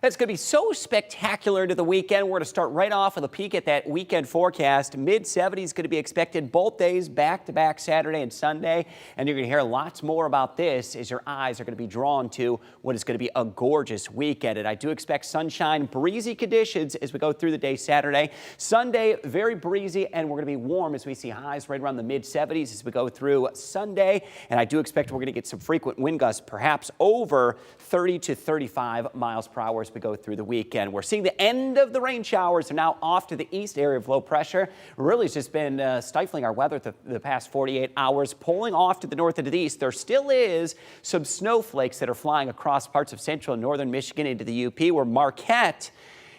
It's going to be so spectacular to the weekend. We're going to start right off with a peek at that weekend forecast. Mid-70s going to be expected both days, back-to-back Saturday and Sunday. And you're going to hear lots more about this as your eyes are going to be drawn to what is going to be a gorgeous weekend. And I do expect sunshine, breezy conditions as we go through the day Saturday. Sunday, very breezy, and we're going to be warm as we see highs right around the mid-70s as we go through Sunday. And I do expect we're going to get some frequent wind gusts, perhaps over 30 to 35 miles per hour as we go through the weekend. We're seeing the end of the rain showers are now off to the east area of low pressure. Really, it's just been stifling our weather the past 48 hours. Pulling off to the north and to the east, there still is some snowflakes that are flying across parts of central and northern Michigan into the UP, where Marquette,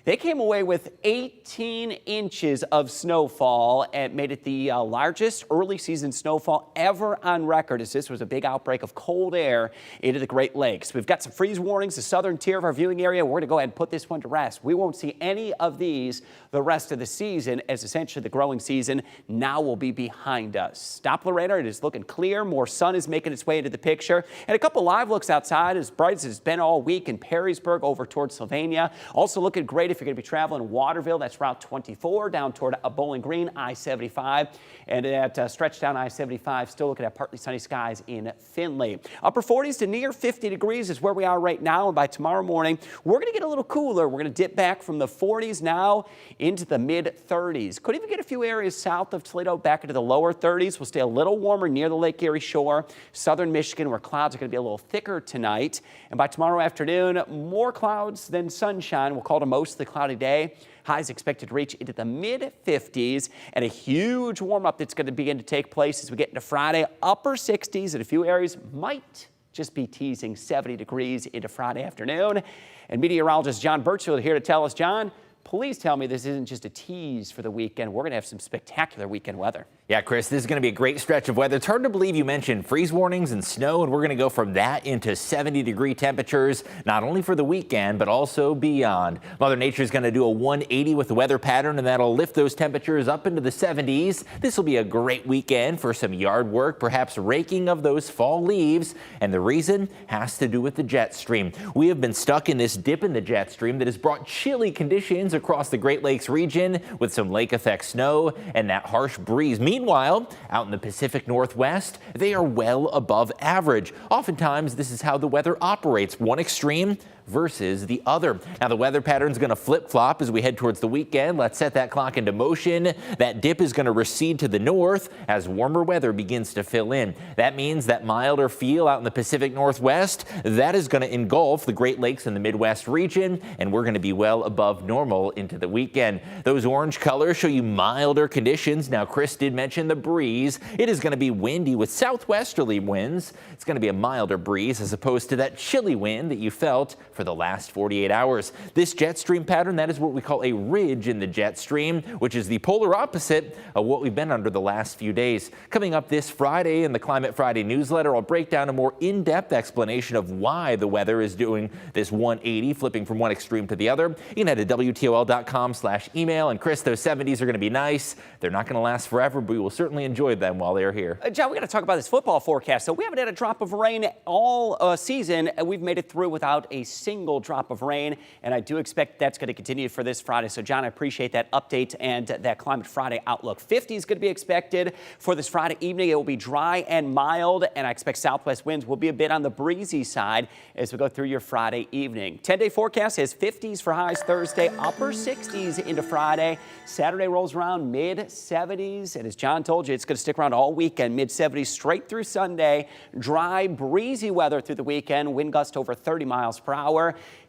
they came away with 18 inches of snowfall and made it the largest early season snowfall ever on record, as this was a big outbreak of cold air into the Great Lakes. We've got some freeze warnings, the southern tier of our viewing area. We're going to go ahead and put this one to rest. We won't see any of these the rest of the season, as essentially the growing season now will be behind us. Doppler radar, it is looking clear. More sun is making its way into the picture. And a couple live looks outside, as bright as it's been all week in Perrysburg over towards Sylvania. Also looking great if you're going to be traveling Waterville. That's Route 24 down toward Bowling Green, I-75. And at stretch down I-75, still looking at partly sunny skies in Findlay. Upper 40s to near 50 degrees is where we are right now. And by tomorrow morning, we're going to get a little cooler. We're going to dip back from the 40s now into the mid-30s. Could even get a few areas south of Toledo back into the lower 30s. We'll stay a little warmer near the Lake Erie shore, southern Michigan, where clouds are going to be a little thicker tonight. And by tomorrow afternoon, more clouds than sunshine. We'll call it a mostly cloudy day. Highs expected to reach into the mid-50s, and a huge warm-up that's going to begin to take place as we get into Friday. Upper 60s in a few areas, might just be teasing 70 degrees into Friday afternoon. And meteorologist John Birchfield here to tell us, John, please tell me this isn't just a tease for the weekend. We're going to have some spectacular weekend weather. Yeah, Chris, this is going to be a great stretch of weather. It's hard to believe you mentioned freeze warnings and snow, and we're going to go from that into 70-degree temperatures, not only for the weekend, but also beyond. Mother Nature is going to do a 180 with the weather pattern, and that'll lift those temperatures up into the 70s. This will be a great weekend for some yard work, perhaps raking of those fall leaves, and the reason has to do with the jet stream. We have been stuck in this dip in the jet stream that has brought chilly conditions across the Great Lakes region with some lake effect snow and that harsh breeze. Meanwhile, out in the Pacific Northwest, they are well above average. Oftentimes, this is how the weather operates, one extreme versus the other. Now, the weather pattern is going to flip-flop as we head towards the weekend. Let's set that clock into motion. That dip is going to recede to the north as warmer weather begins to fill in. That means that milder feel out in the Pacific Northwest, that is going to engulf the Great Lakes and the Midwest region, and we're going to be well above normal into the weekend. Those orange colors show you milder conditions. Now, Chris did mention the breeze. It is going to be windy with southwesterly winds. It's going to be a milder breeze as opposed to that chilly wind that you felt for the last 48 hours. This jet stream pattern, that is what we call a ridge in the jet stream, which is the polar opposite of what we've been under the last few days. Coming up this Friday in the Climate Friday newsletter, I'll break down a more in-depth explanation of why the weather is doing this 180, flipping from one extreme to the other. You can head to WTOL.com/email. And Chris, those 70s are going to be nice. They're not going to last forever, but we will certainly enjoy them while they're here. John, we got to talk about this football forecast. So we haven't had a drop of rain all season, and we've made it through without a single drop of rain, and I do expect that's going to continue for this Friday. So, John, I appreciate that update and that Climate Friday outlook. 50 is going to be expected for this Friday evening. It will be dry and mild, and I expect southwest winds will be a bit on the breezy side as we go through your Friday evening. 10-day forecast has 50s for highs Thursday, upper 60s into Friday. Saturday rolls around mid-70s, and as John told you, it's going to stick around all weekend, mid-70s straight through Sunday. Dry, breezy weather through the weekend, wind gust over 30 miles per hour.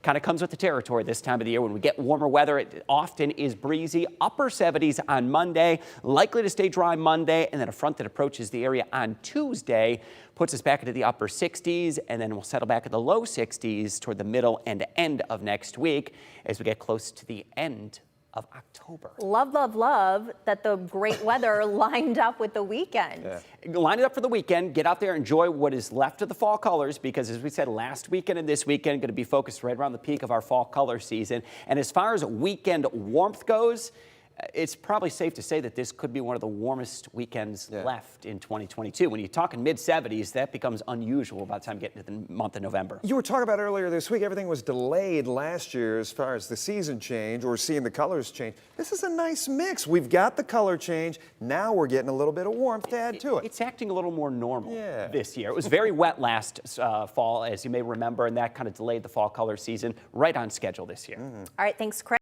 Kind of comes with the territory this time of the year. When we get warmer weather, it often is breezy. Upper 70s on Monday, likely to stay dry Monday, and then a front that approaches the area on Tuesday puts us back into the upper 60s, and then we'll settle back at the low 60s toward the middle and end of next week as we get close to the end of October. Love, love, love that the great weather lined up with the weekend. Yeah. Line it up for the weekend. Get out there, enjoy what is left of the fall colors, because as we said, last weekend and this weekend going to be focused right around the peak of our fall color season. And as far as weekend warmth goes, it's probably safe to say that this could be one of the warmest weekends left in 2022. When you're talking mid-70s, that becomes unusual by the time you get into the month of November. You were talking about earlier this week, everything was delayed last year as far as the season change or seeing the colors change. This is a nice mix. We've got the color change. Now we're getting a little bit of warmth to add to it. It's acting a little more normal this year. It was very wet last fall, as you may remember, and that kind of delayed the fall color season. Right on schedule this year. All right, thanks, Chris.